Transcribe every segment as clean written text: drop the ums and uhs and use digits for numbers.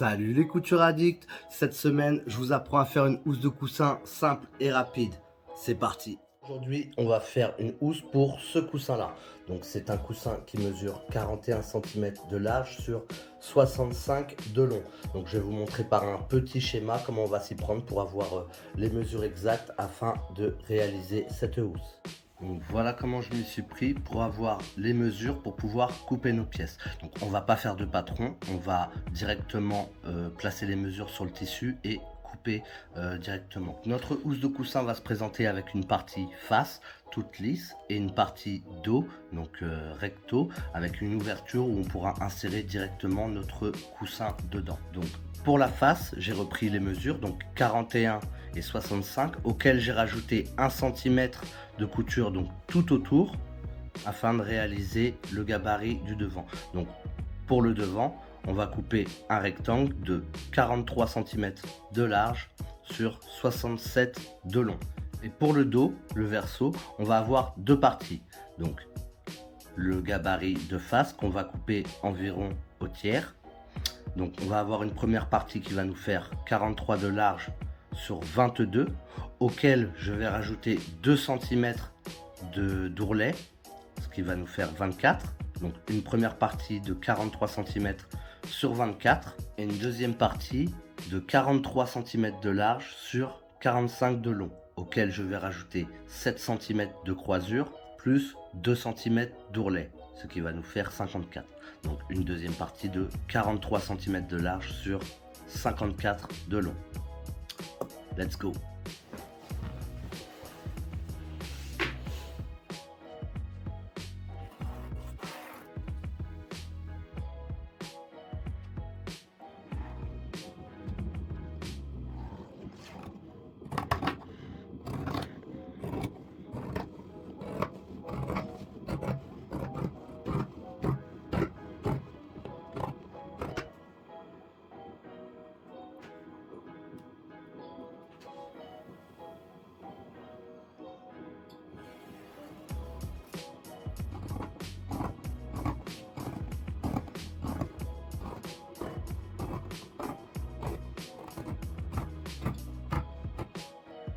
Salut les coutures addicts. Cette semaine, je vous apprends à faire une housse de coussin simple et rapide. C'est parti. Aujourd'hui, on va faire une housse pour ce coussin-là. Donc c'est un coussin qui mesure 41 cm de large sur 65 de long. Donc je vais vous montrer par un petit schéma comment on va s'y prendre pour avoir les mesures exactes afin de réaliser cette housse. Donc voilà comment je m'y suis pris pour avoir les mesures pour pouvoir couper nos pièces. Donc on va pas faire de patron, on va directement placer les mesures sur le tissu et couper directement. Notre housse de coussin va se présenter avec une partie face toute lisse et une partie dos, donc recto, avec une ouverture où on pourra insérer directement notre coussin dedans. Donc pour la face, j'ai repris les mesures, donc 41 et 65, auxquelles j'ai rajouté 1 cm de couture donc tout autour afin de réaliser le gabarit du devant. Donc pour le devant, on va couper un rectangle de 43 cm de large sur 67 de long. Et pour le dos, le verso, on va avoir deux parties. Donc le gabarit de face qu'on va couper environ au tiers. Donc on va avoir une première partie qui va nous faire 43 de large sur 22, auquel je vais rajouter 2 cm d'ourlet, ce qui va nous faire 24. Donc une première partie de 43 cm sur 24 et une deuxième partie de 43 cm de large sur 45 de long, auquel je vais rajouter 7 cm de croisure plus 2 cm d'ourlet, ce qui va nous faire 54. Donc une deuxième partie de 43 cm de large sur 54 de long. Let's go!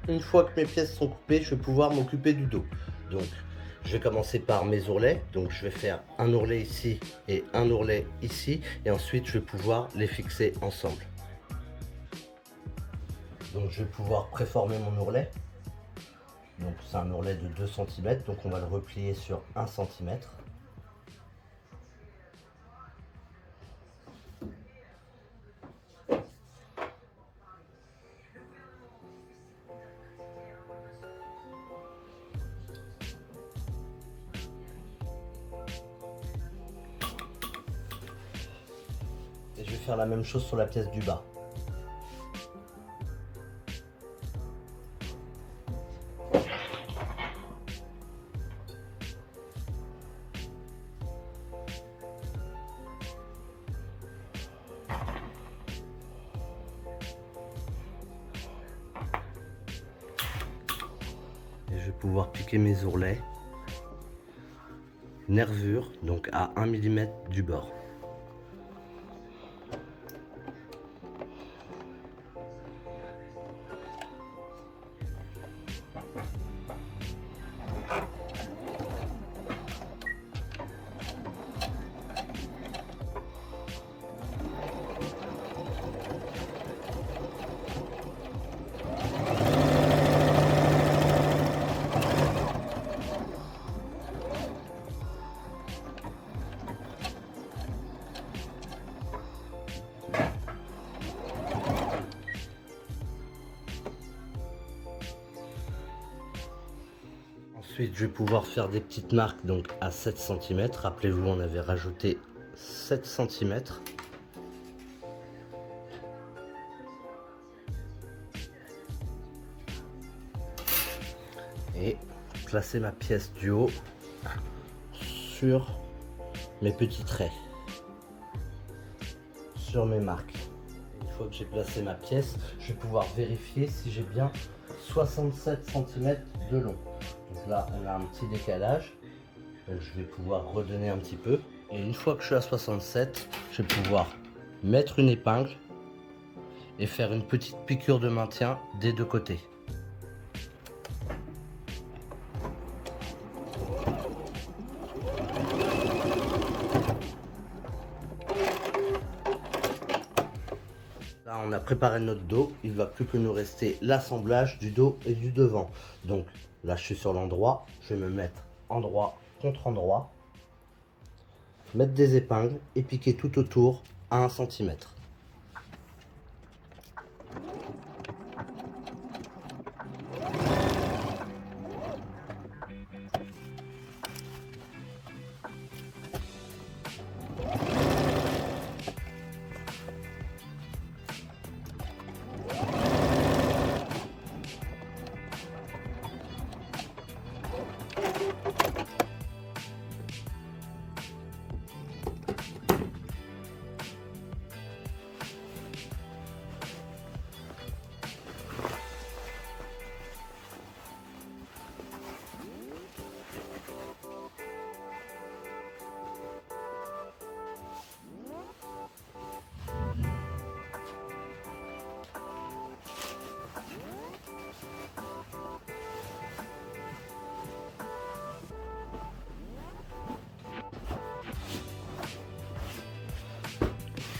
Une fois que mes pièces sont coupées, je vais pouvoir m'occuper du dos. Donc, je vais commencer par mes ourlets. Donc, je vais faire un ourlet ici et un ourlet ici. Et ensuite, je vais pouvoir les fixer ensemble. Donc, je vais pouvoir préformer mon ourlet. Donc, c'est un ourlet de 2 cm. Donc, on va le replier sur 1 cm. Et je vais faire la même chose sur la pièce du bas. Et je vais pouvoir piquer mes ourlets. Nervure, donc à 1 mm du bord. Ensuite, je vais pouvoir faire des petites marques donc à 7 cm. Rappelez-vous, on avait rajouté 7 cm. Et placer ma pièce du haut sur mes petits traits, sur mes marques. Une fois que j'ai placé ma pièce, je vais pouvoir vérifier si j'ai bien 67 cm de long. Donc là, on a un petit décalage. Je vais pouvoir redonner un petit peu. Et une fois que je suis à 67, je vais pouvoir mettre une épingle et faire une petite piqûre de maintien des deux côtés. Là, on a préparé notre dos, il ne va plus que nous rester l'assemblage du dos et du devant. Donc là, je suis sur l'endroit, je vais me mettre endroit contre endroit, mettre des épingles et piquer tout autour à 1 cm.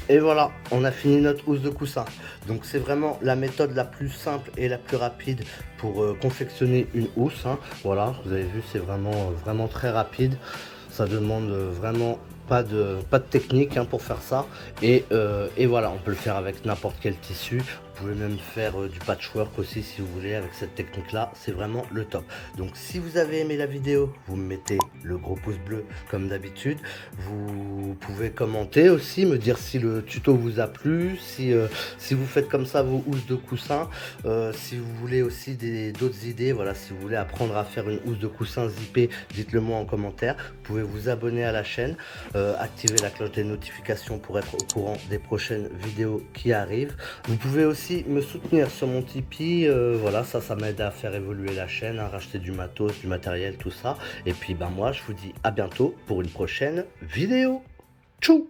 Et voilà, on a fini notre housse de coussin. Donc c'est vraiment la méthode la plus simple et la plus rapide pour confectionner une housse, hein. Voilà, vous avez vu, c'est vraiment très rapide. Ça demande vraiment pas de technique, hein, pour faire ça. Et voilà, on peut le faire avec n'importe quel tissu. Vous pouvez même faire du patchwork aussi si vous voulez avec cette technique là, c'est vraiment le top. Donc si vous avez aimé la vidéo, vous me mettez le gros pouce bleu comme d'habitude. Vous pouvez commenter aussi, me dire si le tuto vous a plu, si vous faites comme ça vos housses de coussin, si vous voulez aussi d'autres idées, voilà, si vous voulez apprendre à faire une housse de coussin zippée, dites-le moi en commentaire. Vous pouvez vous abonner à la chaîne, activer la cloche des notifications pour être au courant des prochaines vidéos qui arrivent. Vous pouvez aussi me soutenir sur mon Tipeee, voilà, ça m'aide à faire évoluer la chaîne, à racheter du matos, du matériel, tout ça. Et puis ben moi je vous dis à bientôt pour une prochaine vidéo. Tchou!